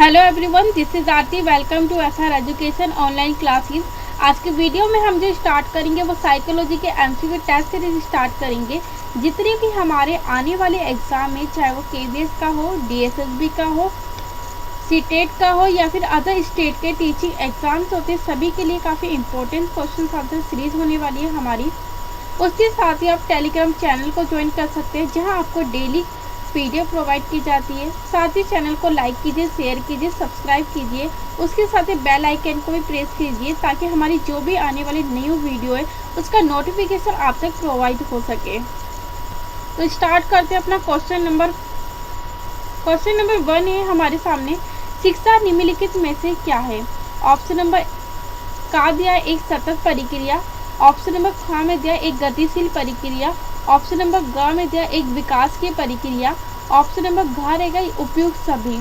Hello everyone, this is Aarti. Welcome to SR education online classes. आज के video में हम जो स्टार्ट करेंगे वो साइकोलॉजी के एमसीक्यू टेस्ट सीरीज स्टार्ट करेंगे। जितने भी हमारे आने वाले एग्जाम में, चाहे वो केवीएस का हो, डीएसएसबी का हो, सीटेट का हो या फिर अदर स्टेट के टीचिंग एग्जाम्स होते हैं, सभी के लिए काफ़ी इंपॉर्टेंट क्वेश्चन आंसर सीरीज होने वाली है हमारी। उसके साथ ही आप टेलीग्राम चैनल को ज्वाइन कर सकते हैं, जहां आपको डेली पीडीएफ प्रोवाइड की जाती है। साथ ही चैनल को लाइक कीजिए, शेयर कीजिए, सब्सक्राइब कीजिए। उसके साथ ही बेल आइकन को भी प्रेस कीजिए ताकि हमारी जो भी आने वाली न्यू वीडियो है उसका नोटिफिकेशन आप तक प्रोवाइड हो सके। तो स्टार्ट करते हैं अपना क्वेश्चन नंबर 1 है हमारे सामने। शिक्षा निम्नलिखित में से क्या है? ऑप्शन नंबर का दिया एक सतत प्रक्रिया, ऑप्शन नंबर ख में दिया एक गतिशील प्रक्रिया, ऑप्शन नंबर ग में दिया एक विकास की प्रक्रिया, ऑप्शन नंबर घ रहेगा उपयुक्त सभी।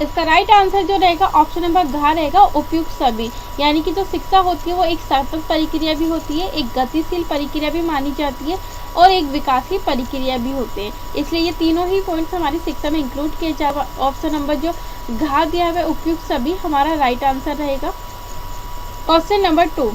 इसका राइट आंसर जो रहेगा ऑप्शन नंबर घ रहेगा, उपयुक्त सभी। यानी कि जो शिक्षा होती है वो एक सतत प्रक्रिया भी होती है, एक गतिशील प्रक्रिया भी मानी जाती है और एक विकास की प्रक्रिया भी होते हैं। इसलिए ये तीनों ही पॉइंट्स हमारी शिक्षा में इंक्लूड किए जाएगा। ऑप्शन नंबर जो घ दिया हुआ है उपयुक्त सभी हमारा राइट आंसर रहेगा। क्वेश्चन नंबर 2,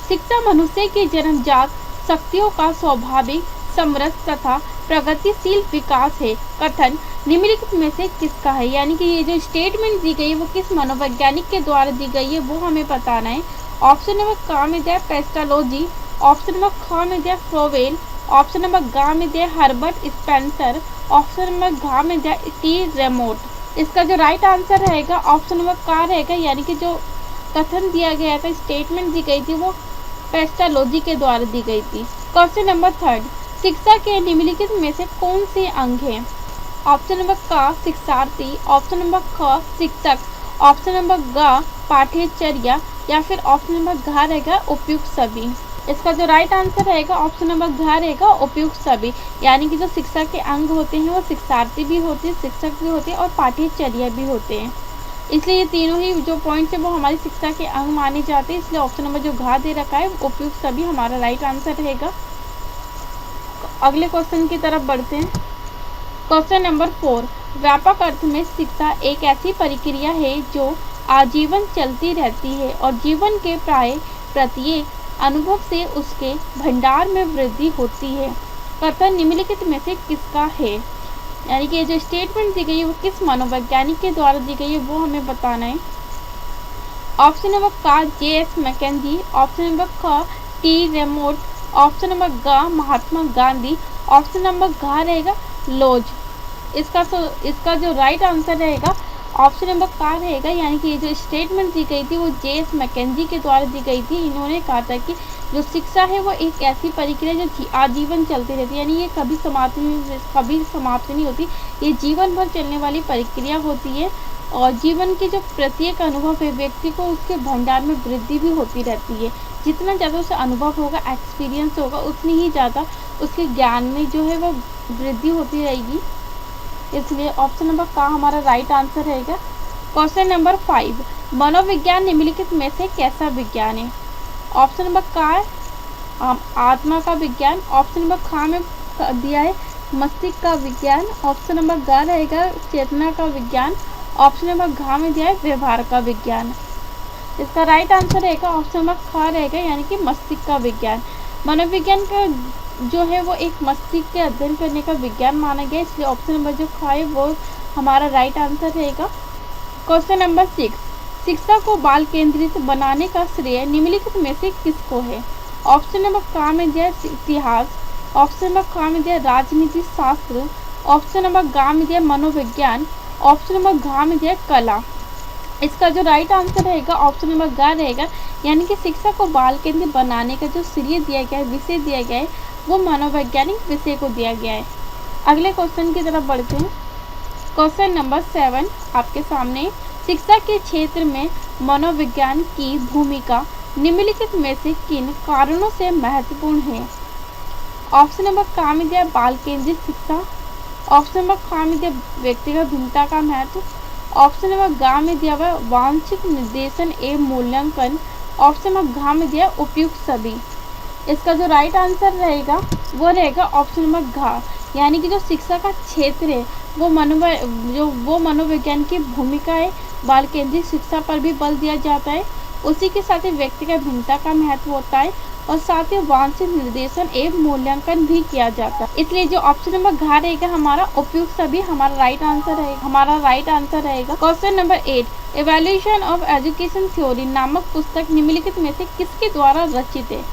शिक्षा मनुष्य की जन्मजात शक्तियों का स्वाभाविक, समृद्ध तथा प्रगतिशील विकास है। कथन निम्नलिखित में से किसका है? यानी कि ये जो स्टेटमेंट दी गई है वो किस मनोवैज्ञानिक के द्वारा दी गई है वो हमें बताना है। ऑप्शन नंबर क में दिया पेस्टालोजी, ऑप्शन नंबर ख में दिया फ्रोवेल, ऑप्शन नंबर ग में दिया हर्बर्ट स्पेंसर, ऑप्शन नंबर घ में दिया टी रेमोट। इसका जो राइट आंसर रहेगा ऑप्शन नंबर क रहेगा। यानी कि जो कथन दिया गया था, स्टेटमेंट दी गई थी, वो पेस्टालोजी के द्वारा दी गई थी। क्वेश्चन नंबर 3, शिक्षा के निम्नलिखित में से कौन से अंग हैं? ऑप्शन नंबर क शिक्षार्थी, ऑप्शन नंबर ख शिक्षक, ऑप्शन नंबर ग पाठ्यचर्या या फिर ऑप्शन नंबर घ रहेगा उपयुक्त सभी। इसका जो राइट आंसर रहेगा ऑप्शन नंबर घ रहेगा, उपयुक्त सभी। यानी कि जो शिक्षा के अंग होते हैं वो शिक्षार्थी भी होते हैं, शिक्षक भी होते हैं और पाठ्यचर्या भी होते हैं। इसलिए ये तीनों ही जो पॉइंट्स है वो हमारी शिक्षा के अंग माने जाते हैं। इसलिए ऑप्शन नंबर जो घ दे रखा है उपयुक्त सभी हमारा राइट आंसर रहेगा। अगले क्वेश्चन की तरफ बढ़ते हैं। क्वेश्चन नंबर 4, व्यापक अर्थ में शिक्षा एक ऐसी प्रक्रिया है जो आजीवन चलती रहती है और जीवन के प्राय प्रत्येक अनुभव से उसके भंडार में वृद्धि होती है। कथन निम्नलिखित में से किसका है? यानी कि ये जो स्टेटमेंट दी गई है वो किस मनोवैज्ञानिक के द्वारा दी गई है वो हमें बताना है। ऑप्शन नंबर क जे.एस. मैकेंजी, ऑप्शन नंबर ख टी रेमोट, ऑप्शन नंबर ग महात्मा गांधी, ऑप्शन नंबर घ रहेगा लोज। इसका जो राइट आंसर रहेगा ऑप्शन नंबर क रहेगा। यानी कि ये जो स्टेटमेंट दी गई थी वो जे.एस. मैकेंजी के द्वारा दी गई थी। इन्होंने कहा था कि जो शिक्षा है वो एक ऐसी प्रक्रिया जो आजीवन चलती रहती है, यानी ये कभी समाप्त नहीं होती, ये जीवन भर चलने वाली प्रक्रिया होती है और जीवन के जो प्रत्येक अनुभव है व्यक्ति को उसके भंडार में वृद्धि भी होती रहती है। जितना ज़्यादा उसे अनुभव होगा, एक्सपीरियंस होगा, उतनी ही ज़्यादा उसके ज्ञान में जो है वो वृद्धि होती रहेगी। इसलिए ऑप्शन नंबर का हमारा राइट आंसर रहेगा। क्वेश्चन नंबर 5, मनोविज्ञान निम्नलिखित में से कैसा विज्ञान है? ऑप्शन नंबर का आत्मा का विज्ञान, ऑप्शन नंबर ख में दिया है मस्तिष्क का विज्ञान, ऑप्शन नंबर ग रहेगा चेतना का विज्ञान, ऑप्शन नंबर घ में दिया है व्यवहार का विज्ञान। इसका राइट आंसर रहेगा ऑप्शन नंबर ख रहेगा। यानी कि मस्तिष्क का विज्ञान। मनोविज्ञान का जो है वो एक मस्तिष्क के अध्ययन करने का विज्ञान माना गया, इसलिए ऑप्शन नंबर जो ख है वो हमारा राइट आंसर रहेगा। क्वेश्चन नंबर 6, शिक्षा को बाल केंद्रित बनाने का श्रेय निम्नलिखित में से किसको है? ऑप्शन नंबर क में दिया इतिहास, ऑप्शन नंबर ख में दिया राजनीति शास्त्र, ऑप्शन नंबर ग में दिया मनोविज्ञान, ऑप्शन नंबर घ में दिया कला। इसका जो राइट आंसर रहेगा ऑप्शन नंबर ग रहेगा। यानी कि शिक्षा को बाल केंद्रित बनाने का जो श्रेय दिया गया है, विषय दिया गया है, वो मनोवैज्ञानिक विषय को दिया गया है। अगले क्वेश्चन की तरफ बढ़ते हैं। क्वेश्चन नंबर 7 आपके सामने, शिक्षा के क्षेत्र में मनोविज्ञान की भूमिका निम्नलिखित में से किन कारणों से महत्वपूर्ण है? ऑप्शन नंबर क में दिया बाल केंद्रित शिक्षा, ऑप्शन नंबर ख में दिया व्यक्तिगत भिन्नता का महत्व, ऑप्शन नंबर ग में दिया हुआ वांछित निर्देशन एवं मूल्यांकन, ऑप्शन नंबर घ में दिया उपयुक्त सभी। इसका जो राइट आंसर रहेगा वो रहेगा ऑप्शन नंबर घ। यानी कि जो शिक्षा का क्षेत्र है वो मनोविज्ञान की भूमिका है। बाल केंद्रित शिक्षा पर भी बल दिया जाता है। उसी के साथ ही व्यक्तिगत भिन्नता का महत्व होता है और साथ ही वांछित निर्देशन एवं मूल्यांकन भी किया जाता है। इसलिए जो ऑप्शन नंबर घ रहेगा हमारा उपयुक्त सभी हमारा राइट आंसर रहेगा। Question number 8, evaluation of education theory नामक पुस्तक निम्नलिखित में से किसके द्वारा रचित है।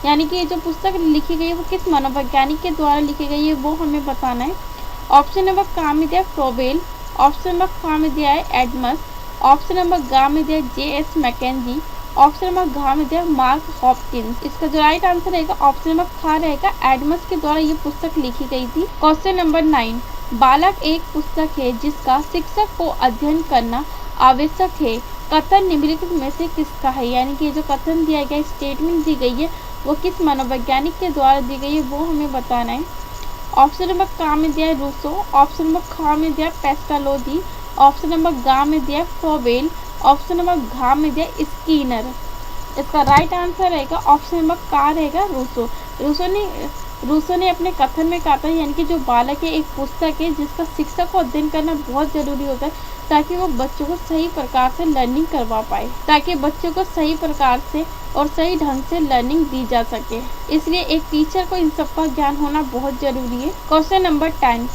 यानी कि ये जो पुस्तक लिखी गई है वो किस मनोवैज्ञानिक के द्वारा लिखी गई है वो हमें बताना है। ऑप्शन नंबर का में दिया फ्रोबेल, ऑप्शन नंबर ख में दिया है एडमस, ऑप्शन नंबर ग में दिया J.S. मैकेंजी, ऑप्शन नंबर घ में दिया मार्क हॉपकिंस। इसका जो राइट आंसर रहेगा ऑप्शन नंबर ख रहेगा, एडमस के द्वारा ये पुस्तक लिखी गई थी। क्वेश्चन नंबर 9, बालक एक पुस्तक है जिसका शिक्षक को अध्ययन करना आवश्यक है, कथन निम्नलिखित में से किसका है। यानी कि जो कथन दिया गया स्टेटमेंट दी गई है वो किस मनोवैज्ञानिक के द्वारा दी गई है वो हमें बताना है। ऑप्शन नंबर का में दिया है रूसो, ऑप्शन नंबर ख में दिया पेस्टालोजी, ऑप्शन नंबर ग में दिया फ्रोबेल, ऑप्शन नंबर घ में दिया स्कीनर। इसका राइट आंसर रहेगा ऑप्शन नंबर का रहेगा रूसो। रूसो ने अपने कथन में कहा था यानी कि जो बालक है एक पुस्तक है जिसका शिक्षक को अध्ययन करना बहुत ज़रूरी होता है ताकि वो बच्चों को सही प्रकार से लर्निंग करवा पाए, ताकि बच्चों को सही प्रकार से और सही ढंग से लर्निंग दी जा सके। इसलिए एक टीचर को इन सब का ज्ञान होना बहुत ज़रूरी है। क्वेश्चन नंबर 10,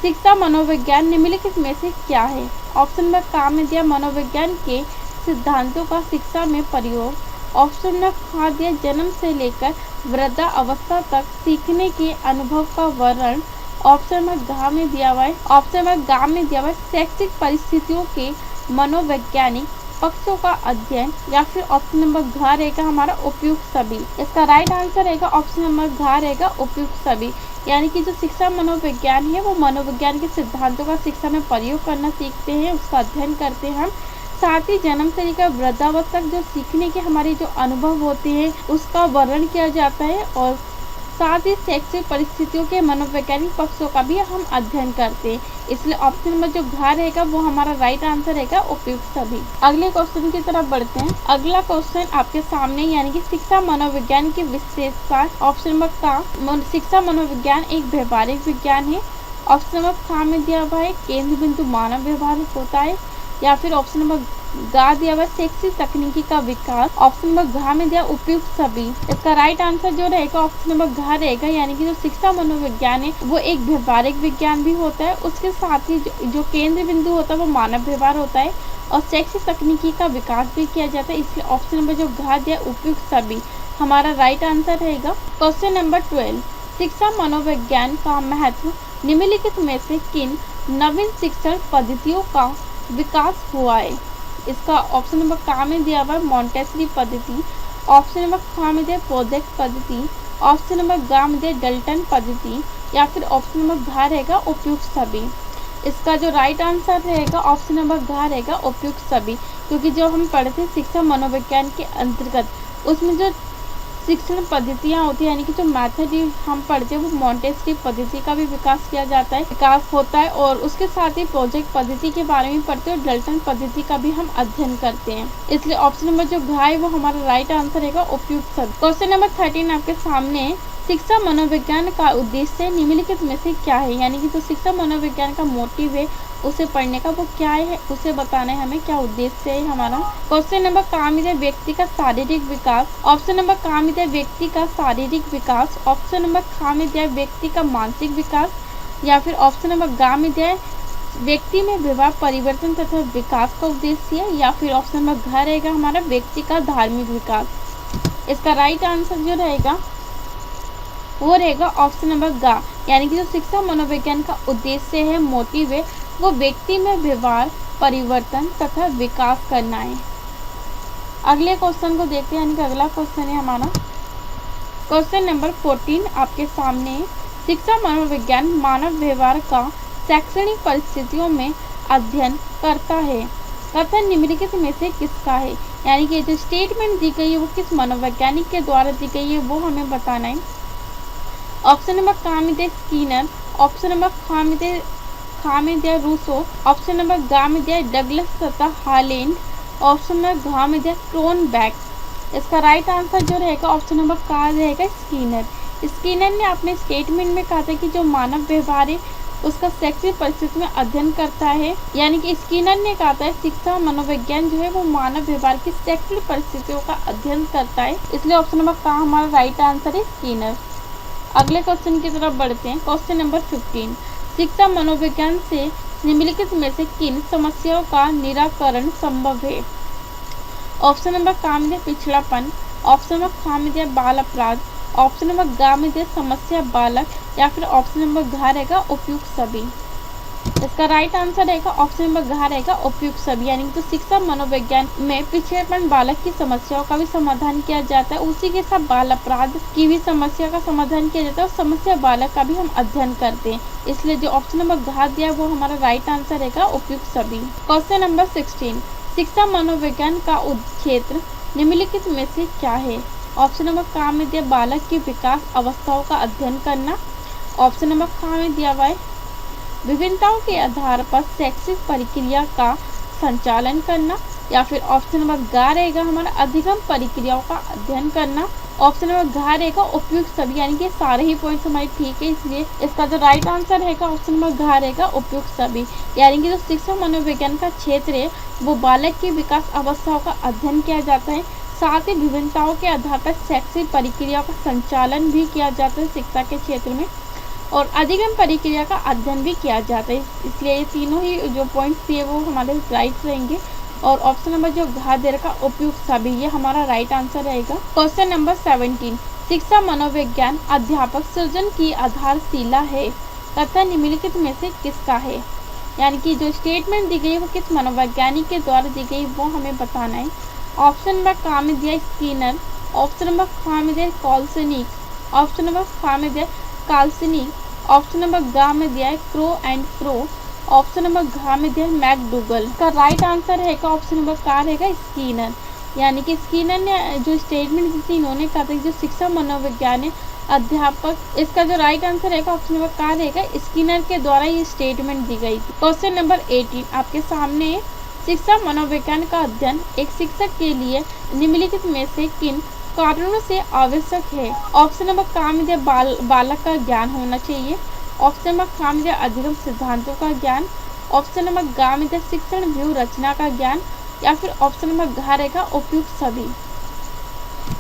शिक्षा मनोविज्ञान निम्नलिखित में से क्या है। ऑप्शन नंबर का में दिया मनोविज्ञान के सिद्धांतों का शिक्षा में प्रयोग, ऑप्शन नंबर ख दिया जन्म से लेकर वृद्धा अवस्था तक सीखने के अनुभव का वर्णन, ऑप्शन नंबर घ में दिया हुआ है शैक्षिक परिस्थितियों के मनोवैज्ञानिक पक्षों का अध्ययन, या फिर ऑप्शन नंबर घ रहेगा हमारा उपयुक्त सभी। इसका राइट आंसर रहेगा ऑप्शन नंबर घ रहेगा उपयुक्त सभी। यानी कि जो शिक्षा मनोविज्ञान है वो मनोविज्ञान के सिद्धांतों का शिक्षा में प्रयोग करना सीखते हैं, उसका अध्ययन करते हैं हम। साथ ही जन्म से लेकर वृद्धावस्था तक जो सीखने के हमारे जो अनुभव होते हैं उसका वर्णन किया जाता है और साथ ही शैक्षिक परिस्थितियों के मनोवैज्ञानिक पक्षों का भी हम अध्ययन करते हैं। इसलिए ऑप्शन नंबर जो घ रहेगा वो हमारा राइट आंसर रहेगा उपयुक्त सभी। अगले क्वेश्चन की तरफ बढ़ते हैं। अगला क्वेश्चन आपके सामने यानी कि शिक्षा मनोविज्ञान की विशेषता। ऑप्शन नंबर का शिक्षा मनोविज्ञान एक व्यवहारिक विज्ञान है, ऑप्शन नंबर ख में दिया हुआ है केंद्र बिंदु मानव व्यवहार होता है, या फिर ऑप्शन नंबर ग दिया हुआ शैक्षिक तकनीकी का विकास, ऑप्शन नंबर घ में दिया उपयुक्त सभी। इसका राइट आंसर जो रहेगा ऑप्शन नंबर घ रहेगा। यानी कि जो शिक्षा मनोविज्ञान है वो एक व्यवहारिक विज्ञान भी होता है, उसके साथ ही जो केंद्र बिंदु होता है वो मानव व्यवहार होता है और शैक्षिक तकनीकी का विकास भी किया जाता है। इसलिए ऑप्शन नंबर जो घ दिया उपयुक्त सभी हमारा राइट आंसर रहेगा। क्वेश्चन नंबर 12, शिक्षा मनोविज्ञान का महत्व निम्नलिखित में से किन नवीन शिक्षण पद्धतियों का विकास हुआ है। इसका ऑप्शन नंबर का में दिया हुआ मॉन्टेसरी पद्धति, ऑप्शन नंबर ख में दिया प्रोजेक्ट पद्धति, ऑप्शन नंबर ग में दिया डल्टन पद्धति, या फिर ऑप्शन नंबर घ रहेगा उपयुक्त सभी। इसका जो राइट आंसर रहेगा ऑप्शन नंबर घ रहेगा उपयुक्त सभी, क्योंकि जो हम पढ़ते हैं शिक्षा मनोविज्ञान के अंतर्गत उसमें जो शिक्षण पद्धतियाँ होती है यानी कि जो मैथड हम पढ़ते हैं वो मॉन्टेसरी पद्धति का भी विकास किया जाता है, विकास होता है और उसके साथ ही प्रोजेक्ट पद्धति के बारे में पढ़ते हैं और डल्टन पद्धति का भी हम अध्ययन करते हैं। इसलिए ऑप्शन नंबर जो घ है वो हमारा राइट आंसर रहेगा उपयुक्त सभी। क्वेश्चन नंबर 13 आपके सामने, शिक्षा मनोविज्ञान का उद्देश्य निम्नलिखित में से क्या है। यानी कि जो शिक्षा मनोविज्ञान का मोटिव है उसे पढ़ने का वो क्या है उसे बताना है हमें, क्या उद्देश्य है हमारा। क्वेश्चन नंबर का में व्यक्ति का शारीरिक विकास, ऑप्शन नंबर का में व्यक्ति का शारीरिक विकास, ऑप्शन नंबर ख में दिया व्यक्ति का मानसिक विकास, या फिर ऑप्शन नंबर ग में दिया व्यक्ति में व्यवहार परिवर्तन तथा विकास का उद्देश्य है, या फिर ऑप्शन नंबर घ रहेगा हमारा व्यक्ति का धार्मिक विकास। इसका राइट आंसर जो रहेगा वो रहेगा ऑप्शन नंबर ग। यानी कि जो शिक्षा मनोविज्ञान का उद्देश्य है, मोटिव है, वो व्यक्ति में व्यवहार परिवर्तन तथा विकास करना है। अगले क्वेश्चन को देखते हैं। यानी कि अगला क्वेश्चन है हमारा क्वेश्चन नंबर 14 आपके सामने। शिक्षा मनोविज्ञान मानव व्यवहार का शैक्षणिक परिस्थितियों में अध्ययन करता है, कथन निम्नलिखित में से किसका है। यानी कि जो स्टेटमेंट दी गई है वो किस मनोवैज्ञानिक के द्वारा दी गई है वो हमें बताना है। ऑप्शन नंबर का में दिया स्कीनर, ऑप्शन नंबर ख में दिया रूसो, ऑप्शन नंबर ग में दिया डगलस तथा हालैंड, ऑप्शन नंबर घ में दिया क्रोनबेक। इसका राइट आंसर जो रहेगा ऑप्शन नंबर का रहेगा स्कीनर। स्किनर ने अपने स्टेटमेंट में कहा था कि जो मानव व्यवहार है उसका शैक्षिक परिस्थिति में अध्ययन करता है, यानी कि स्किनर ने कहा था शिक्षा मनोविज्ञान जो है वो मानव व्यवहार की शैक्षिक परिस्थितियों का अध्ययन करता है, इसलिए ऑप्शन नंबर का हमारा राइट आंसर है स्किनर। अगले क्वेश्चन की तरफ बढ़ते हैं। क्वेश्चन नंबर 15, शिक्षा मनोविज्ञान से निम्नलिखित में से किन समस्याओं का निराकरण संभव है? ऑप्शन नंबर का में दिया पिछड़ापन, ऑप्शन नंबर खा में दिया बाल अपराध, ऑप्शन नंबर गा में दिया समस्या बालक, या फिर ऑप्शन नंबर घा रहेगा उपयुक्त सभी। इसका राइट आंसर रहेगा ऑप्शन नंबर घा रहेगा उपयुक्त सभी, यानी कि तो शिक्षा मनोविज्ञान में पिछड़ेपन बालक की समस्याओं का भी समाधान किया जाता है, उसी के साथ बाल अपराध की भी समस्या का समाधान किया जाता है और समस्या बालक का भी हम अध्ययन करते हैं, इसलिए जो ऑप्शन नंबर घा दिया वो हमारा राइट आंसर रहेगा उपयुक्त सभी। क्वेश्चन नंबर 16, शिक्षा मनोविज्ञान का क्षेत्र निम्नलिखित में से क्या है? ऑप्शन नंबर का में दिया बालक की विकास अवस्थाओं का अध्ययन करना, ऑप्शन नंबर खा में दिया हुआ है विभिन्नताओं के आधार पर शैक्षिक प्रक्रिया का संचालन करना, या फिर ऑप्शन नंबर गा रहेगा हमारा अधिगम प्रक्रियाओं का अध्ययन करना, ऑप्शन नंबर घा रहेगा उपयुक्त सभी, यानी कि सारे ही पॉइंट्स हमारे ठीक है, इसलिए इसका जो राइट आंसर रहेगा ऑप्शन नंबर घा रहेगा उपयुक्त सभी, यानी कि जो शिक्षा मनोविज्ञान का क्षेत्र है वो बालक की विकास अवस्थाओं का अध्ययन किया जाता है, साथ ही विभिन्नताओं के आधार पर शैक्षिक प्रक्रियाओं का संचालन भी किया जाता है शिक्षा के क्षेत्र में, और अधिगम प्रक्रिया का अध्ययन भी किया जाता है, इसलिए ये तीनों ही जो पॉइंट्स दिए वो हमारे राइट रहेंगे, और ऑप्शन नंबर जो घा दे रखा उपयुक्त सभी ये हमारा राइट आंसर रहेगा। क्वेश्चन नंबर 17, शिक्षा मनोविज्ञान अध्यापक सृजन की आधारशिला है तथा निम्नलिखित में से किसका है? यानी कि जो स्टेटमेंट दी गई वो किस मनोवैज्ञानिक के द्वारा दी गई वो हमें बताना है। ऑप्शन नंबर का में दिया स्किनर, ऑप्शन नंबर खा में दिया कॉल्सनिक, ऑप्शन नंबर खा में दिया काल्सनिक, ऑप्शन नंबर गा में दिया है crow and crow, option number घा में दिया है मैकडूगल। इसका राइट आंसर रहेगा ऑप्शन नंबर का रहेगा स्किनर, यानी कि स्किनर ने जो स्टेटमेंट दी थी इन्होंने कहा था कि जो शिक्षा मनोविज्ञान है अध्यापक, इसका जो राइट आंसर रहेगा ऑप्शन नंबर का रहेगा स्किनर के द्वारा ये स्टेटमेंट दी गई थी। क्वेश्चन नंबर 18 आपके सामने, शिक्षा मनोविज्ञान का अध्ययन एक शिक्षक के लिए निम्नलिखित में से किन कारणों से आवश्यक है? ऑप्शन नंबर का में दिया बालक का ज्ञान होना चाहिए, ऑप्शन नंबर खा में दिया अधिगम सिद्धांतों का ज्ञान, ऑप्शन नंबर गा में दिया शिक्षण व्यूह रचना का ज्ञान, या फिर ऑप्शन नंबर घा रहेगा उपयुक्त सभी।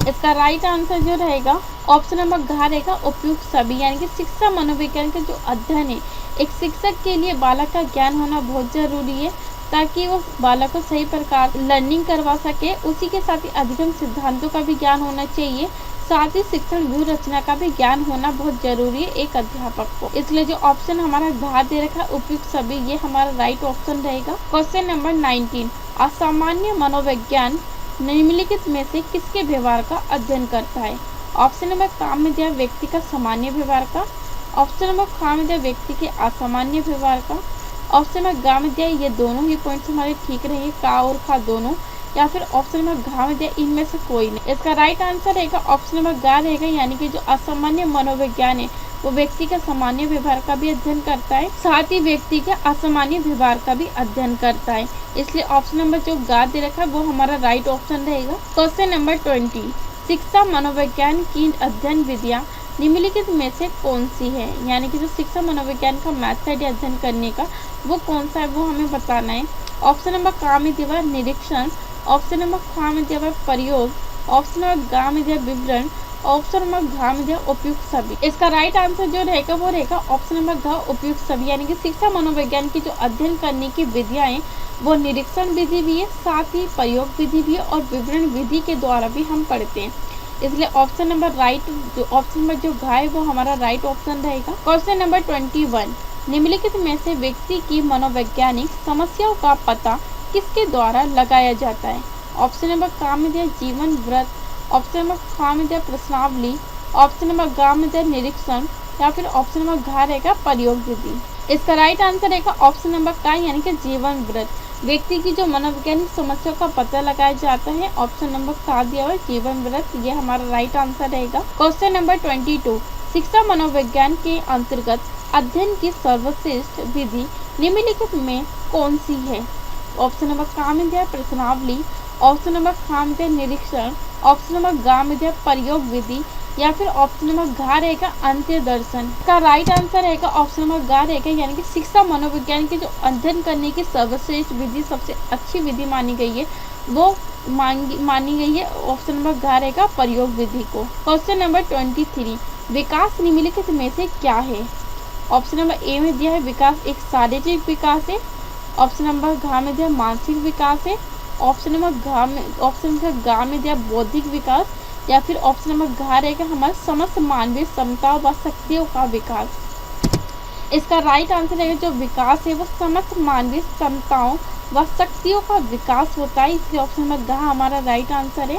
इसका राइट आंसर जो रहेगा ऑप्शन नंबर घा रहेगा उपयुक्त सभी, यानी कि शिक्षा मनोविज्ञान का जो अध्ययन है एक शिक्षक के लिए बालक का ज्ञान होना बहुत जरूरी है ताकि वो बालक को सही प्रकार लर्निंग करवा सके, उसी के साथ ही अधिगम सिद्धांतों का भी ज्ञान होना चाहिए, साथ ही शिक्षण व्यूह रचना का भी ज्ञान होना बहुत जरूरी है एक अध्यापक को, इसलिए जो ऑप्शन हमारा घा दे रखा उपयुक्त सभी ये हमारा राइट ऑप्शन रहेगा। क्वेश्चन नंबर 19, असामान्य मनोविज्ञान निम्नलिखित में से किसके व्यवहार का अध्ययन करता है? ऑप्शन नंबर का में दिया व्यक्ति का सामान्य व्यवहार का, ऑप्शन नंबर खा में दिया व्यक्ति के असामान्य व्यवहार का, ऑप्शन नंबर गा में दिया ये दोनों ही पॉइंट्स हमारे ठीक रहेंगे का और खा दोनों, या फिर ऑप्शन नंबर घा में दिया इनमें से कोई नहीं। इसका राइट आंसर रहेगा ऑप्शन नंबर गा रहेगा, यानी कि जो असामान्य मनोविज्ञान है वो व्यक्ति का सामान्य व्यवहार का भी अध्ययन करता है, साथ ही व्यक्ति के असामान्य व्यवहार का भी अध्ययन करता है, इसलिए ऑप्शन नंबर जो गा दे रखा है वो हमारा राइट ऑप्शन रहेगा। क्वेश्चन नंबर 20, शिक्षा मनोविज्ञान की अध्ययन विधियाँ निम्नलिखित में से कौन सी है? यानी कि जो शिक्षा मनोविज्ञान का मेथड है अध्ययन करने का वो कौन सा है वो हमें बताना है। ऑप्शन नंबर का में दिया निरीक्षण, ऑप्शन नंबर खा में दिया प्रयोग, ऑप्शन नंबर गा में दिया विवरण, ऑप्शन नंबर घा में दिया उपयुक्त सभी। इसका राइट आंसर जो रहेगा वो रहेगा ऑप्शन नंबर घा उपयुक्त सभी, यानी कि शिक्षा मनोविज्ञान की जो अध्ययन करने की विधियाँ हैं वो निरीक्षण विधि भी है, साथ ही प्रयोग विधि भी है और विवरण विधि के द्वारा भी हम पढ़ते हैं, इसलिए ऑप्शन नंबर राइट जो ऑप्शन नंबर जो घा है वो हमारा राइट ऑप्शन रहेगा। क्वेश्चन नंबर 21, निम्नलिखित में से व्यक्ति की मनोवैज्ञानिक समस्याओं का पता किसके द्वारा लगाया जाता है? ऑप्शन नंबर का में दिया जीवन व्रत, ऑप्शन नंबर खा में दिया प्रश्नावली, ऑप्शन नंबर गा में दिया निरीक्षण, या फिर ऑप्शन नंबर घा रहेगा प्रयोग विधि। इसका राइट आंसर रहेगा ऑप्शन नंबर का, यानी कि जीवन व्रत। व्यक्ति की जो मनोवैज्ञानिक समस्या का पता लगाया जाता है ऑप्शन नंबर का दिया हुआ जीवन व्रत, ये हमारा राइट आंसर रहेगा। क्वेश्चन नंबर 22, शिक्षा मनोविज्ञान के अंतर्गत अध्ययन की सर्वश्रेष्ठ विधि निम्नलिखित में कौन सी है? ऑप्शन नंबर का में दिया प्रश्नावली, ऑप्शन नंबर खा में दिया निरीक्षण, ऑप्शन नंबर गा में दिया प्रयोग विधि, या फिर ऑप्शन नंबर घ रहेगा अंत्य दर्शन। इसका राइट आंसर रहेगा ऑप्शन नंबर घ रहेगा, यानी कि शिक्षा मनोविज्ञान की जो अध्ययन करने की सर्वश्रेष्ठ विधि, सबसे अच्छी विधि मानी गई है, वो मानी गई है ऑप्शन नंबर घ रहेगा प्रयोग विधि को। क्वेश्चन नंबर 23, विकास निम्नलिखित में से क्या है? ऑप्शन नंबर ए में दिया है विकास एक शारीरिक विकास है, ऑप्शन नंबर घ में दिया मानसिक विकास है, ऑप्शन नंबर घ में दिया बौद्धिक विकास, या फिर ऑप्शन नंबर घ रहेगा हमारे समस्त मानवीय क्षमता व शक्तियों का विकास। इसका राइट आंसर रहेगा जो विकास है वो समस्त मानवीय क्षमताओं व शक्तियों का विकास होता है, इसलिए ऑप्शन नंबर घ हमारा राइट आंसर है।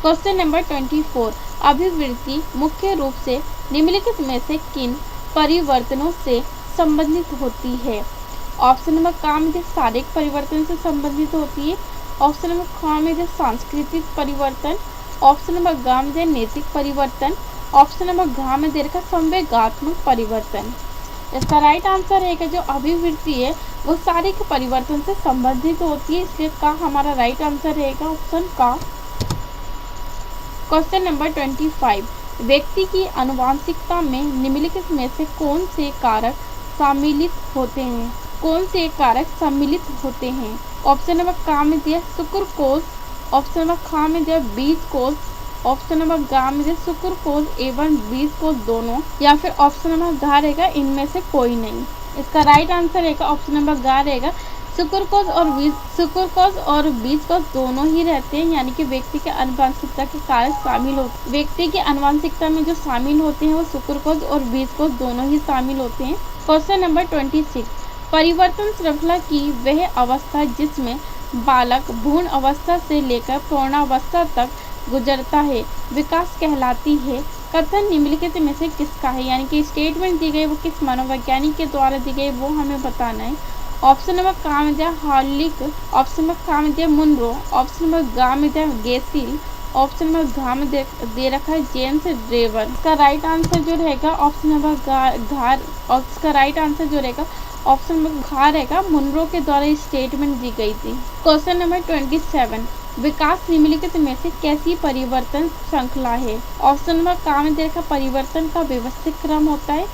क्वेश्चन नंबर 24, अभिवृद्धि मुख्य रूप से निम्नलिखित में से किन परिवर्तनों से संबंधित होती है? ऑप्शन नंबर क में शारीरिक परिवर्तन से संबंधित होती है, ऑप्शन नंबर ख में सांस्कृतिक परिवर्तन, ऑप्शन नंबर ग में नैतिक परिवर्तन, ऑप्शन नंबर घ में देखा संवेगात्मक परिवर्तन। इसका राइट आंसर रहेगा जो अभिवृद्धि है वो शारीरिक परिवर्तन से संबंधित होती है, इसलिए का हमारा राइट आंसर रहेगा ऑप्शन का। क्वेश्चन नंबर 25, व्यक्ति की आनुवंशिकता में निम्नलिखित में से कौन से कारक सम्मिलित होते हैं? कौन से कारक सम्मिलित होते हैं? ऑप्शन नंबर क में दिया शुक्रकोश, ऑप्शन नंबर ख में दिया बीजकोश, ऑप्शन नंबर ग में दिया शुक्रकोश एवं बीजकोश दोनों, या फिर ऑप्शन नंबर घ रहेगा इनमें से कोई नहीं। इसका राइट आंसर रहेगा ऑप्शन नंबर घ रहेगा शुक्रकोश और बीजकोश दोनों ही रहते हैं, यानी कि व्यक्ति के आनुवंशिकता के कारक शामिल होते, व्यक्ति की आनुवंशिकता में जो शामिल होते हैं वो शुक्रकोश और बीजकोश दोनों ही शामिल होते हैं। क्वेश्चन नंबर 26, परिवर्तन श्रृंखला की वह अवस्था जिसमें बालक भ्रूण अवस्था से लेकर प्रौढ़ावस्था तक गुजरता है विकास कहलाती है। कथन निम्नलिखित में से किसका है? यानी कि स्टेटमेंट दी गई वो किस मनोवैज्ञानिक के द्वारा दी गई वो हमें बताना है। ऑप्शन नंबर क में दिया हॉर्लिक, ऑप्शन नंबर ख में दिया मुनरो, ऑप्शन नंबर ग में दिया गेसिल, ऑप्शन नंबर घ में दे रखा है जेम्स ड्रेवर। इसका राइट आंसर जो रहेगा ऑप्शन नंबर इसका राइट आंसर जो रहेगा ऑप्शन नंबर घ रहेगा, मुनरो के द्वारा स्टेटमेंट दी गई थी। क्वेश्चन नंबर 27, विकास निम्नलिखित में से कैसी परिवर्तन श्रृंखला है? ऑप्शन नंबर क में दे रखा परिवर्तन का व्यवस्थित क्रम होता है,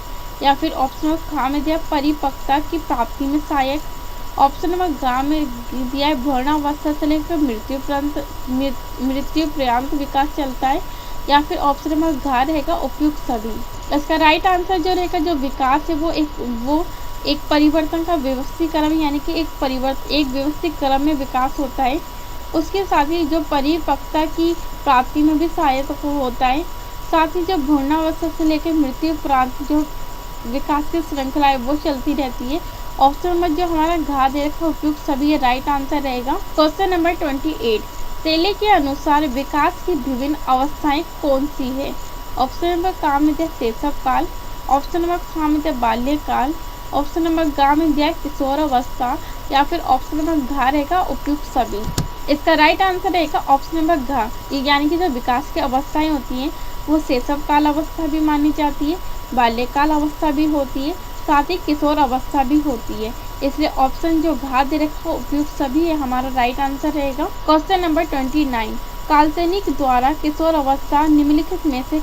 या फिर ऑप्शन नंबर ख में दिया परिपक्वता की प्राप्ति में सहायक, ऑप्शन नंबर घ में दिया है भ्रूणावस्था से लेकर मृत्यु पर्यंत विकास चलता है, या फिर ऑप्शन नंबर घ रहेगा उपयुक्त सभी। इसका राइट आंसर जो रहेगा जो विकास है वो एक परिवर्तन का व्यवस्थित क्रम, यानी कि एक व्यवस्थित क्रम में विकास होता है। उसके साथ ही जो परिपक्वता की प्राप्ति में भी सहायक होता है, साथ ही जो भ्रूणावस्था से लेकर मृत्यु पर्यंत जो विकास की श्रृंखला है वो चलती रहती है। ऑप्शन नंबर जो हमारा घ दे रखा उपयुक्त सभी राइट आंसर रहेगा। क्वेश्चन नंबर 28, सेले के अनुसार विकास की विभिन्न अवस्थाएं कौन सी है? ऑप्शन नंबर क में दिया शैशव काल, ऑप्शन नंबर ख में दिया बाल्यकाल, ऑप्शन नंबर ग में दिया किशोर अवस्था, या फिर ऑप्शन नंबर घ रहेगा उपयुक्त सभी। इसका राइट आंसर रहेगा ऑप्शन नंबर घ, यानी कि जो विकास की अवस्थाएं होती हैं वो शैशव काल अवस्था भी मानी जाती है, बाल्यकाल अवस्था भी होती है, साथ ही किशोर अवस्था भी होती है, इसलिए ऑप्शन जो घ दे रखा उपयुक्त सभी है हमारा राइट आंसर रहेगा। क्वेश्चन नंबर 29, काल्पनिक द्वारा किशोर अवस्था निम्नलिखित में से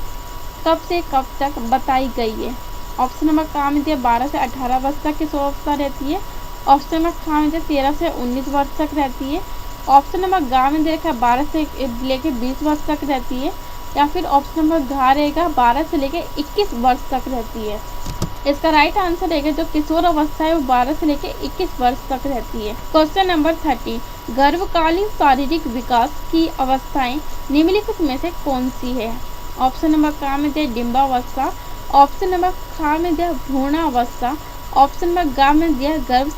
कब तक बताई गई है? ऑप्शन नंबर क में दिया 12 से 18 वर्ष तक किशोर अवस्था रहती है, ऑप्शन नंबर ख में दिया 13 से 19 वर्ष तक रहती है, ऑप्शन नंबर ग में देखा 12 से लेकर 20 वर्ष तक रहती है, या फिर ऑप्शन नंबर घ रहेगा 12 से लेकर 21 वर्ष तक रहती है। इसका राइट आंसर रहेगा जो किशोर अवस्था है वो 12 से लेकर 21 वर्ष तक रहती है। क्वेश्चन नंबर 30, गर्भकालीन शारीरिक विकास की अवस्थाएं निम्नलिखित में से कौन सी है? ऑप्शन नंबर क में दिया डिम्बावस्था, ऑप्शन नंबर ख में दिया भ्रूणावस्था, ऑप्शन नंबर ग में दिया गर्भ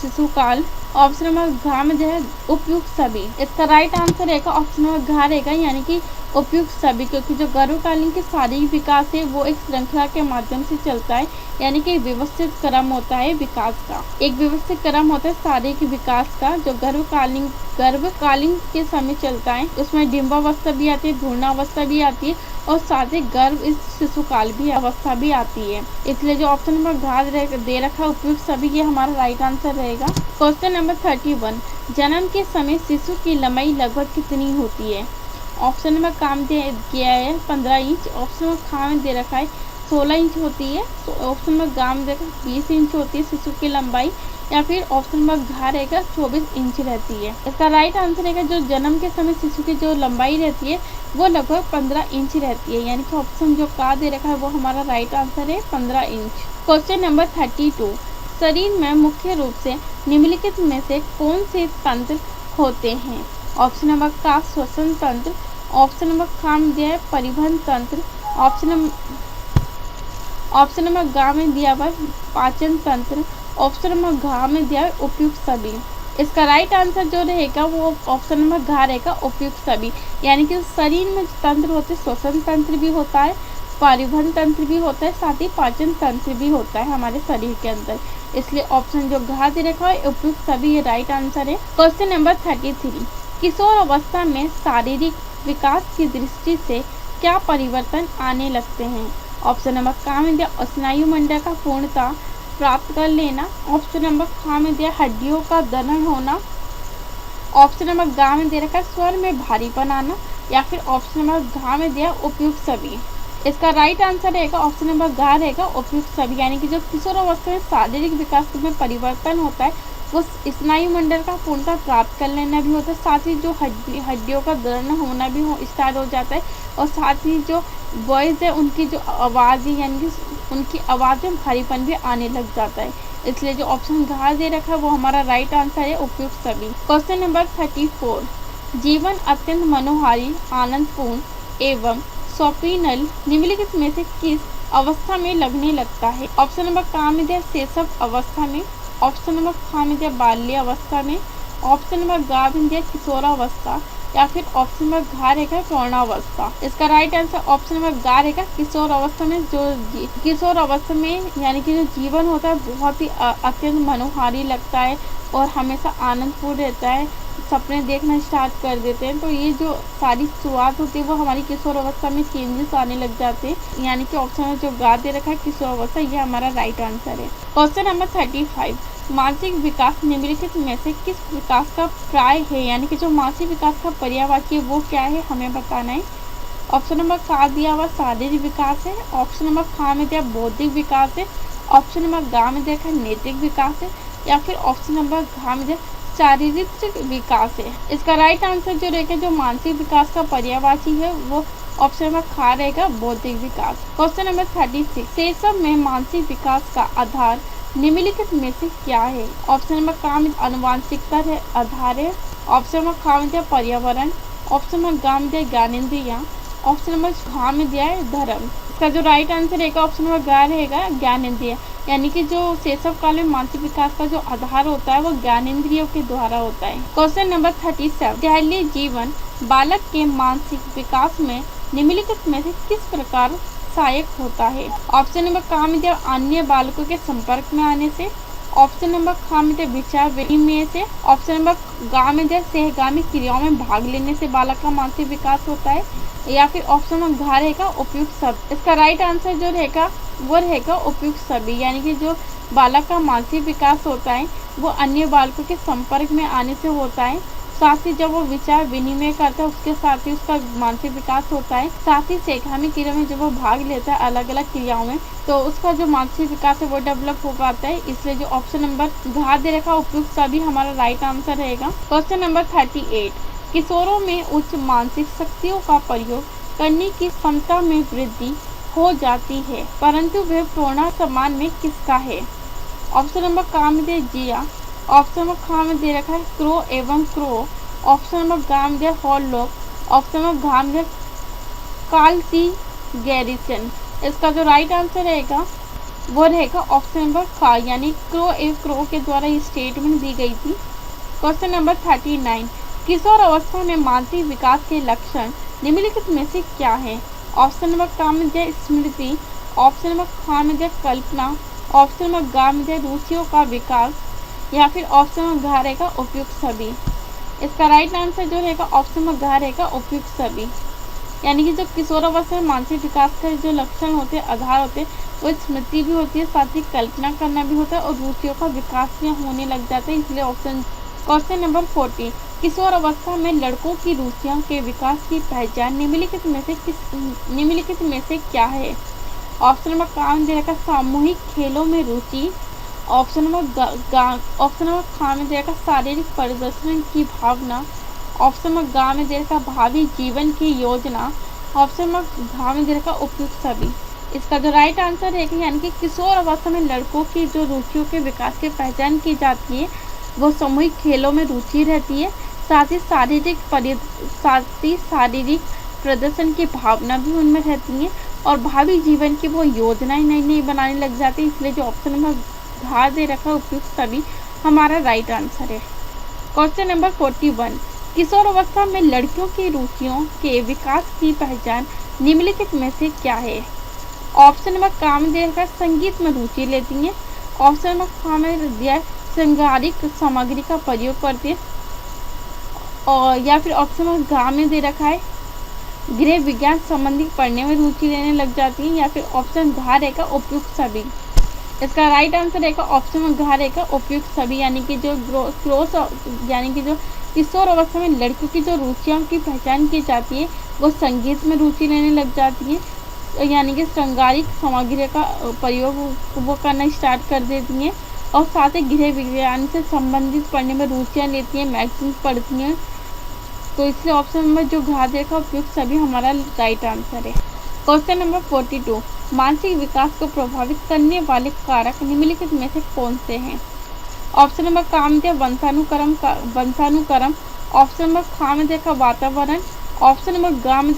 शिशुकाल, ऑप्शन नंबर घ में दिया उपयुक्त सभी। इसका राइट आंसर रहेगा ऑप्शन नंबर घ रहेगा, यानी कि उपयुक्त सभी, क्योंकि जो गर्भकालीन के शारीरिक विकास है वो एक श्रृंखला के माध्यम से चलता है, यानी कि व्यवस्थित क्रम होता है विकास का। एक व्यवस्थित क्रम होता है शारीरिक विकास का जो गर्भकालीन के समय चलता है। उसमें डिम्बावस्था भी आती है, भ्रूणावस्था भी आती है, और साथ ही गर्भ शिशुकाल भी अवस्था भी आती है, इसलिए जो ऑप्शन नंबर घ दे रखा उपयुक्त सभी ये हमारा राइट आंसर रहेगा। क्वेश्चन नंबर 31, जन्म के समय शिशु की लंबाई लगभग कितनी होती है? ऑप्शन नंबर काम दे किया है 15 इंच। ऑप्शन नंबर खा में दे रखा है 16 इंच होती है। तो ऑप्शन नंबर गा में देखा 20 इंच होती है शिशु की लंबाई। या फिर ऑप्शन नंबर घा रहेगा 24 इंच रहती है। इसका राइट आंसर रहेगा जो जन्म के समय शिशु की जो लंबाई रहती है वो लगभग 15 इंच रहती है, यानी कि ऑप्शन जो का दे रखा है वो हमारा राइट आंसर है 15 इंच। क्वेश्चन नंबर 32, शरीर में मुख्य रूप से निम्नलिखित में से कौन से तंत्र होते हैं? ऑप्शन नंबर का श्वसन तंत्र, ऑप्शन नंबर खा में दिया है परिवहन तंत्र, ऑप्शन नंबर गा में दिया हुआ पाचन तंत्र, ऑप्शन नंबर घा में दिया है उपयुक्त सभी। इसका राइट आंसर जो रहेगा वो ऑप्शन नंबर घा रहेगा उपयुक्त सभी, यानी कि शरीर में जो तंत्र होते हैं श्वसन तंत्र भी होता है, परिवहन तंत्र भी होता है, साथ ही पाचन तंत्र भी होता है हमारे शरीर के अंदर। इसलिए ऑप्शन जो घा दे रखा है उपयुक्त सभी ये राइट आंसर है। क्वेश्चन नंबर 33, किशोर अवस्था में शारीरिक विकास की दृष्टि से क्या परिवर्तन आने लगते हैं? ऑप्शन नंबर का में दिया स्नायु मंडल का पूर्णता प्राप्त कर लेना, ऑप्शन नंबर खा में दिया हड्डियों का दृढ़ होना, ऑप्शन नंबर गा में दे रखा है स्वर में भारीपन आना, या फिर ऑप्शन नंबर घा में दिया उपयुक्त सभी। इसका राइट आंसर रहेगा ऑप्शन नंबर गा रहेगा उपयुक्त सभी, यानी कि जो किशोर अवस्था में शारीरिक विकास में परिवर्तन होता है वो स्नायु मंडल का पूर्णता प्राप्त कर लेना भी होता है, साथ ही जो हड्डियों का दृढ़ होना भी स्टार्ट हो जाता है, और साथ ही जो बॉयज़ है उनकी जो आवाज़ है यानी कि उनकी आवाज़ में भारीपन भी आने लग जाता है। इसलिए जो ऑप्शन घा दे रखा है वो हमारा राइट आंसर है उपयुक्त सभी। क्वेश्चन नंबर 34, जीवन अत्यंत मनोहारी, आनंदपूर्ण एवं स्वप्निल निम्नलिखित में से किस अवस्था में लगने लगता है? ऑप्शन नंबर का में दिया शैशव अवस्था में, ऑप्शन नंबर खा में दिया बाल्य अवस्था में, ऑप्शन नंबर गा में दिया किशोरावस्था, या फिर ऑप्शन नंबर घा रहेगा प्रौढ़ावस्था। इसका राइट आंसर ऑप्शन नंबर गा रहेगा किशोर अवस्था में। जो किशोर अवस्था में यानी कि जो जीवन होता है बहुत ही अत्यंत मनोहारी लगता है और हमेशा आनंदपूर्ण रहता है, सपने देखना स्टार्ट कर देते हैं। तो ये जो सारी शुरुआत होती है वो हमारी किशोर अवस्था में चेंजेस आने लग जाते हैं, यानी कि ऑप्शन में जो गा दे रखा है किशोर अवस्था ये हमारा राइट आंसर है। क्वेश्चन नंबर 35, मानसिक विकास निम्नलिखित में से किस विकास का प्राय है, यानी कि जो मानसिक विकास का पर्यायवाची है वो क्या है हमें बताना है। ऑप्शन नंबर का दिया हुआ शारीरिक विकास है, ऑप्शन नंबर खा में दिया बौद्धिक विकास है, ऑप्शन नंबर गा में देखा नैतिक विकास है, या फिर ऑप्शन नंबर घा में दिया शारीरिक विकास है। इसका राइट आंसर जो रहेगा जो मानसिक विकास का पर्यायवाची है वो ऑप्शन नंबर खा रहेगा बौद्धिक विकास। क्वेश्चन नंबर 36, शैशव में मानसिक विकास का आधार निम्नलिखित में से क्या है? ऑप्शन नंबर का में आनुवांशिकता है आधार है, ऑप्शन नंबर खा में दिया पर्यावरण, ऑप्शन नंबर गा में दिया ज्ञानेंद्रियां, ऑप्शन नंबर घा में दिया है धर्म। इसका जो राइट आंसर रहेगा ऑप्शन नंबर गा रहेगा ज्ञानेंद्रिय, यानी कि जो शैशव काल में मानसिक विकास का जो आधार होता है वो ज्ञानेंद्रियों के द्वारा होता है। क्वेश्चन नंबर 37, दहलीय जीवन बालक के मानसिक विकास में निम्नलिखित में से किस प्रकार सहायक होता है? ऑप्शन नंबर का में दिया अन्य बालकों के संपर्क में आने से, ऑप्शन नंबर खा में दिया विचार विनिमय से, ऑप्शन नंबर गा में दिया सहगामी क्रियाओं में भाग लेने से बालक का मानसिक विकास होता है, या फिर ऑप्शन नंबर घा रहेगा उपयुक्त सभी। इसका राइट आंसर जो रहेगा वो रहेगा उपयुक्त सभी, यानी कि जो बालक का मानसिक विकास होता है वो अन्य बालकों के संपर्क में आने से होता है, साथ ही जब वो विचार विनिमय करता है उसके साथ ही उसका मानसिक विकास होता है, साथ ही सहगामी क्रिया में जब वो भाग लेता है अलग अलग क्रियाओं में तो उसका जो मानसिक विकास है वो डेवलप हो पाता है। इसलिए जो ऑप्शन नंबर घा दे रखा उपयुक्त सभी हमारा राइट आंसर रहेगा। क्वेश्चन नंबर 38, किशोरों में उच्च मानसिक शक्तियों का प्रयोग करने की क्षमता में वृद्धि हो जाती है, परंतु वह प्रौढ़ा समान में किसका है? ऑप्शन नंबर का में दे जिया, ऑप्शन नंबर खा में दे रखा है क्रो एवं क्रो, ऑप्शन नंबर गा में दिया हॉलोक, ऑप्शन नंबर घा में दिया कालसी गैरिसन। इसका जो राइट आंसर रहेगा वो रहेगा ऑप्शन नंबर खा, यानी क्रो एवं क्रो के द्वारा ये स्टेटमेंट दी गई थी। क्वेश्चन नंबर 39, किशोर अवस्था में मानसिक विकास के लक्षण निम्नलिखित में से क्या है? ऑप्शन नंबर का में दिया स्मृति, ऑप्शन नंबर खा में दिया कल्पना, ऑप्शन नंबर गा में दिया रुचियों का विकास, या फिर ऑप्शन नंबर घा रहेगा उपयुक्त सभी। इसका राइट आंसर जो रहेगा ऑप्शन नंबर घा रहेगा उपयुक्त सभी, यानी कि जो किशोर अवस्था में मानसिक विकास का जो लक्षण होते हैं आधार होते हैं वो स्मृति भी होती है, साथ ही कल्पना करना भी होता है और रुचियों का विकास भी होने लग जाता है। इसलिए ऑप्शन क्वेश्चन नंबर 40, किशोर अवस्था में लड़कों की रुचियों के विकास की पहचान निम्नलिखित में से क्या है? ऑप्शन नंबर काम दे रखा सामूहिक खेलों में रुचि। ऑप्शन नंबर खा में दे रखा शारीरिक प्रदर्शन की भावना। ऑप्शन नंबर गा में दे रखा भावी जीवन की योजना। ऑप्शन नंबर घा में दे रखा उपयुक्त सभी। इसका जो राइट आंसर है कि यानी कि किशोर अवस्था में लड़कों की जो रुचियों के विकास की पहचान की जाती है वो सामूहिक खेलों में रुचि रहती है, साथ ही शारीरिक प्रदर्शन की भावना भी उनमें रहती है और भावी जीवन की वो योजनाएं नई नई बनाने लग जाती है। इसलिए जो ऑप्शन नंबर घा दे रखा है उपयुक्त सभी हमारा राइट आंसर है। क्वेश्चन नंबर 41, किशोर अवस्था में लड़कियों की रुचियों के विकास की पहचान निम्नलिखित में से क्या है? ऑप्शन नंबर काम दे रखा संगीत में रुचि लेती हैं। ऑप्शन नंबर खा में दिया श्रृंगारिक सामग्री का प्रयोग करती है और या फिर ऑप्शन नंबर गा में दे रखा है गृह विज्ञान संबंधी पढ़ने में रुचि लेने लग जाती है, या फिर ऑप्शन घा रहेगा उपयुक्त सभी। इसका राइट आंसर रहेगा ऑप्शन नंबर घा रहेगा उपयुक्त सभी, यानी कि जो किशोर अवस्था में लड़कियों की जो रुचियों की पहचान की जाती है वो संगीत में रुचि लेने लग जाती है, यानी कि श्रृंगारिक सामग्री का प्रयोग वो करना स्टार्ट कर देती हैं और साथ ही गृह विज्ञान से संबंधित पढ़ने में रुचियाँ लेती हैं, मैगजीन पढ़ती हैं। तो इसलिए ऑप्शन नंबर जो घा देखा उपयुक्त सभी हमारा राइट आंसर है। क्वेश्चन नंबर 42, मानसिक विकास को प्रभावित करने वाले कारक निम्नलिखित में से कौन से हैं? ऑप्शन नंबर काम दिया वंशानुक्रम। ऑप्शन नंबर खा में देखा वातावरण। ऑप्शन नंबर गा में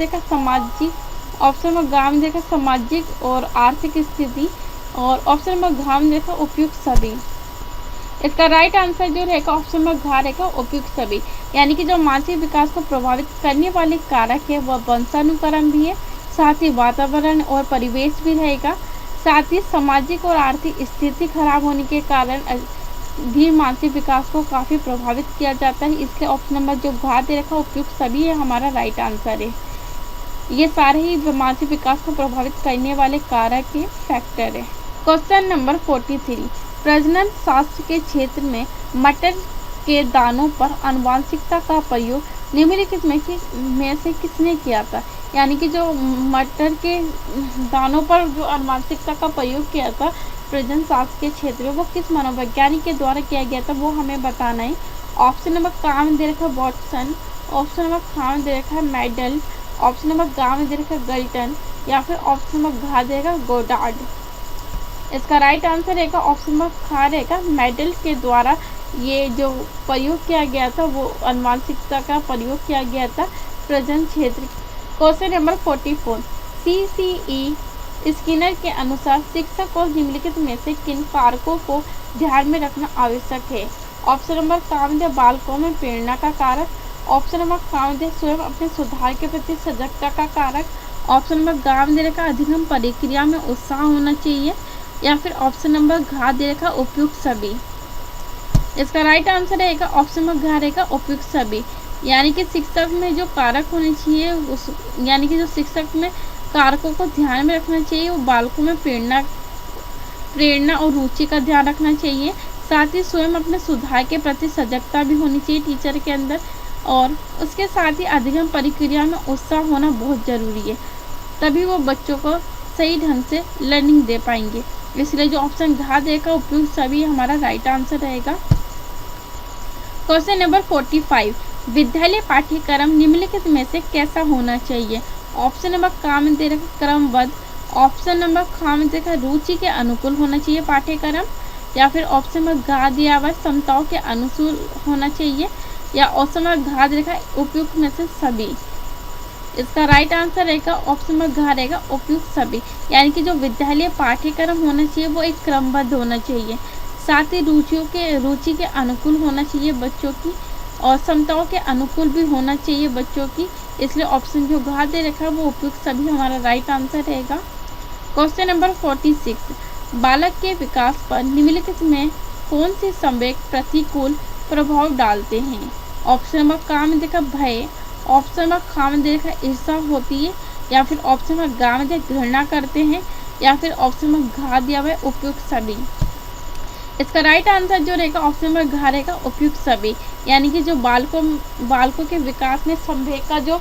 देखा सामाजिक और आर्थिक स्थिति और ऑप्शन नंबर घा में देखा उपयुक्त सभी। इसका राइट आंसर जो रहेगा ऑप्शन नंबर घा रहेगा उपयुक्त सभी, यानी कि जो मानसिक विकास को प्रभावित करने वाले कारक है वह वंशानुक्रम भी है, साथ ही वातावरण और परिवेश भी रहेगा, साथ ही सामाजिक और आर्थिक स्थिति खराब होने के कारण भी मानसिक विकास को काफ़ी प्रभावित किया जाता है। इसलिए ऑप्शन नंबर जो घा दे रखा उपयुक्त सभी है हमारा राइट आंसर है। ये सारे ही मानसिक विकास को प्रभावित करने वाले कारक के फैक्टर है। क्वेश्चन नंबर 43, प्रजनन शास्त्र के क्षेत्र में मटर के दानों पर आनुवंशिकता का प्रयोग निम्नलिखित में से किसने किया था? यानी कि जो मटर के दानों पर जो आनुवंशिकता का प्रयोग किया था प्रजनन शास्त्र के क्षेत्र में वो किस मनोवैज्ञानिक के द्वारा किया गया था वो हमें बताना है। ऑप्शन नंबर का में दे रखा है वॉटसन। ऑप्शन नंबर खा में दे रखा है मेडल। ऑप्शन नंबर गा में दे रखा है गल्टन या फिर ऑप्शन नंबर घा देगा गोडार्ड। इसका राइट आंसर रहेगा ऑप्शन नंबर खा रहेगा मेडल के द्वारा ये जो प्रयोग किया गया था वो आनुवंशिकता का प्रयोग किया गया था प्रजनन क्षेत्र। क्वेश्चन नंबर 44, CCE स्किनर के अनुसार शिक्षक को निम्नलिखित में से किन कारकों को ध्यान में रखना आवश्यक है? ऑप्शन नंबर काम दे बालकों में प्रेरणा का कारक। ऑप्शन नंबर काम दे स्वयं अपने सुधार के प्रति सजगता का कारक। ऑप्शन नंबर गा दे रखा अधिगम प्रक्रिया में उत्साह होना चाहिए या फिर ऑप्शन नंबर घा दे रखा उपयुक्त सभी। इसका राइट आंसर रहेगा ऑप्शन नंबर घा रहेगा उपयुक्त सभी, यानी कि शिक्षक में जो कारक होने चाहिए यानी कि जो शिक्षक में कारकों को ध्यान में रखना चाहिए वो बालकों में प्रेरणा और रुचि का ध्यान रखना चाहिए, साथ ही स्वयं अपने सुधार के प्रति सजगता भी होनी चाहिए टीचर के अंदर, और उसके साथ ही अधिगम प्रक्रिया में उत्साह होना बहुत ज़रूरी है, तभी वो बच्चों को सही ढंग से लर्निंग दे पाएंगे। इसलिए जो ऑप्शन घा देगा उपयुक्त सभी हमारा राइट आंसर रहेगा। क्वेश्चन नंबर 45, विद्यालय पाठ्यक्रम निम्नलिखित में से कैसा होना चाहिए? ऑप्शन नंबर का में दे रखा क्रमबद्ध। ऑप्शन नंबर खा में देखा रुचि के अनुकूल होना चाहिए पाठ्यक्रम, या फिर ऑप्शन नंबर घा दिया हुआ क्षमताओं के अनुकूल होना चाहिए, या ऑप्शन नंबर घा देखा उपयुक्त में से सभी। इसका राइट आंसर रहेगा ऑप्शन नंबर घा रहेगा उपयुक्त सभी, यानी कि जो विद्यालय पाठ्यक्रम होना चाहिए वो एक क्रमबद्ध होना चाहिए, साथ ही रुचि के अनुकूल होना चाहिए बच्चों की, और क्षमताओं के अनुकूल भी होना चाहिए बच्चों की। इसलिए ऑप्शन जो घा दे रखा है वो उपयुक्त सभी हमारा राइट आंसर रहेगा। क्वेश्चन नंबर 46, बालक के विकास पर निम्नलिखित में कौन से संवेग प्रतिकूल प्रभाव डालते हैं? ऑप्शन नंबर का में देखा भय। ऑप्शन नंबर खा में देखा ईर्ष्या होती है, या फिर ऑप्शन नंबर गा में देखा घृणा करते हैं, या फिर ऑप्शन नंबर घा दिया हुआ है उपयुक्त सभी। इसका राइट आंसर जो रहेगा ऑप्शन नंबर घ रहेगा उपयुक्त सभी, यानी कि जो बालकों के विकास में संवेग का जो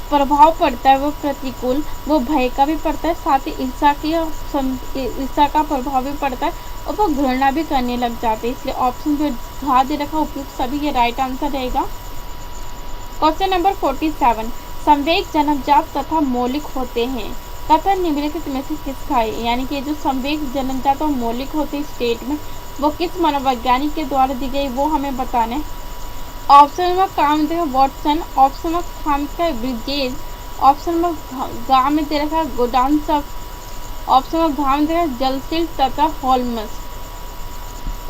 प्रभाव पड़ता है वो प्रतिकूल, वो भय का भी पड़ता है, साथ ही ईर्षा का प्रभाव भी पड़ता है और वो घृणा भी करने लग जाते हैं। इसलिए ऑप्शन जो घ दे रखा उपयुक्त सभी ये राइट आंसर रहेगा। क्वेश्चन नंबर 47, संवेग जन्मजात तथा मौलिक होते हैं, कथन निम्नलिखित में से किसका है? यानी कि जो संवेग जन्मजात और मौलिक होते हैं स्टेट में, वो किस मनोवैज्ञानिक के द्वारा दी गई वो हमें बताना है। ऑप्शन नंबर का में देखा वॉटसन, ऑप्शन नंबर खा में देखा ब्रिजेज, ऑप्शन नंबर गा में दे रखा गोडांसक, ऑप्शन नंबर घा में देखा जलसिल तथा होल्मस।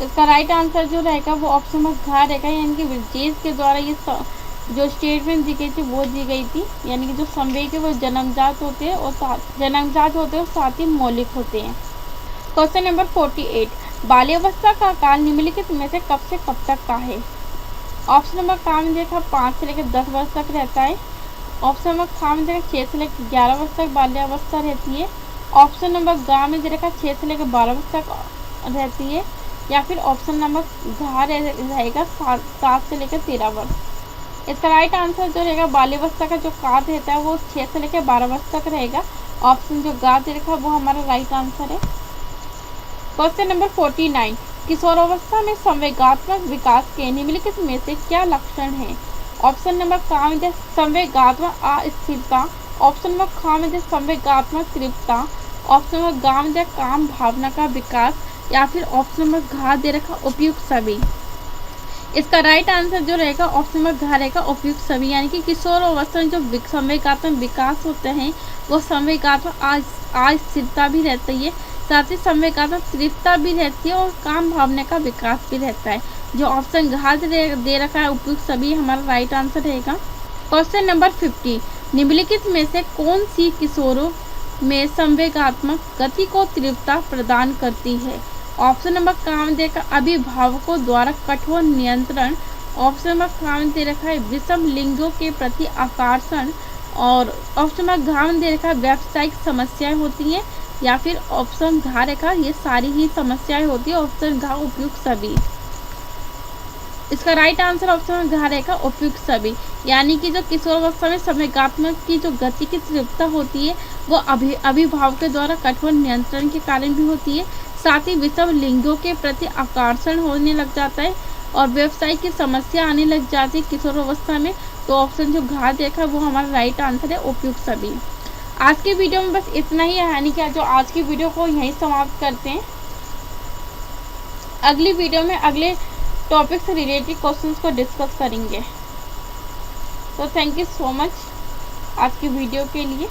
इसका राइट आंसर जो रहेगा वो ऑप्शन नंबर घा रहेगा, यानी कि ब्रिजेज के द्वारा ये जो स्टेटमेंट दी गई थी वो दी गई थी, यानी कि जो संवेग है वो जन्मजात होते हैं और साथ ही मौलिक होते हैं। क्वेश्चन नंबर 48, बाल्यावस्था का काल निम्नलिखित में से कब से कब तक का है? ऑप्शन नंबर का में देखा 5 से लेकर 10 वर्ष तक रहता है, ऑप्शन नंबर खा में देखा 6 से लेकर 11 वर्ष तक बाल्यावस्था रहती है, ऑप्शन नंबर गा में देखा 6 से लेकर 12 वर्ष तक रहती है, या फिर ऑप्शन नंबर घा रहेगा 7 से लेकर 13 वर्ष। इसका राइट आंसर जो रहेगा बाल्यावस्था का जो काल रहता है वो 6 से लेकर 12 वर्ष तक रहेगा। ऑप्शन जो गा दे रखा वो हमारा राइट आंसर है। क्वेश्चन नंबर 49, किशोरावस्था में संवेगात्मक विकास के निम्नलिखित में से क्या लक्षण है? ऑप्शन नंबर का में संवेगात्मक अस्थिरता, ऑप्शन नंबर खा में संवेगात्मक तीव्रता, ऑप्शन नंबर गा में काम भावना का विकास, या फिर ऑप्शन नंबर घा दे रखा उपयुक्त सभी। इसका राइट आंसर जो रहेगा ऑप्शन नंबर घा रहेगा उपयुक्त सभी, यानी कि किशोर अवस्था में जो संवेगात्मक विकास होते हैं वो संवेगात्मक अस्थिरता भी रहती है, साथ ही संवेगात्मक तीव्रता भी रहती है और काम भावना का विकास भी रहता है। जो ऑप्शन घा दे रखा है उपयुक्त सभी हमारा राइट आंसर रहेगा। क्वेश्चन नंबर 50, निम्नलिखित में से कौन सी किशोरों में संवेगात्मक गति को तीव्रता प्रदान करती है? ऑप्शन नंबर काम दे रखा अभिभावकों द्वारा कठोर नियंत्रण, ऑप्शन नंबर काम दे रखा है विषम लिंगों के प्रति आकर्षण, और ऑप्शन नंबर घा दे रखा व्यावसायिक समस्याएं होती हैं, या फिर ऑप्शन घा रेखा ये सारी ही समस्याएं होती है। ऑप्शन घा उपयुक्त सभी। इसका राइट आंसर ऑप्शन घा रहेगा उपयुक्त सभी, यानी कि जो किशोरावस्था में संवेगात्मक की जो गति की तीव्रता होती है वो अभिभावक के द्वारा कठोर नियंत्रण के कारण भी होती है, साथ ही विषम लिंगों के प्रति आकर्षण होने लग जाता है और व्यवसाय की समस्या आने लग जाती है किशोरावस्था में। तो ऑप्शन जो घा देखा वो हमारा राइट आंसर है उपयुक्त सभी। आज की वीडियो में बस इतना ही है, यानी कि जो आज की वीडियो को यहीं समाप्त करते हैं। अगली वीडियो में अगले टॉपिक से रिलेटेड क्वेश्चंस को डिस्कस करेंगे। तो थैंक यू सो मच आज की वीडियो के लिए।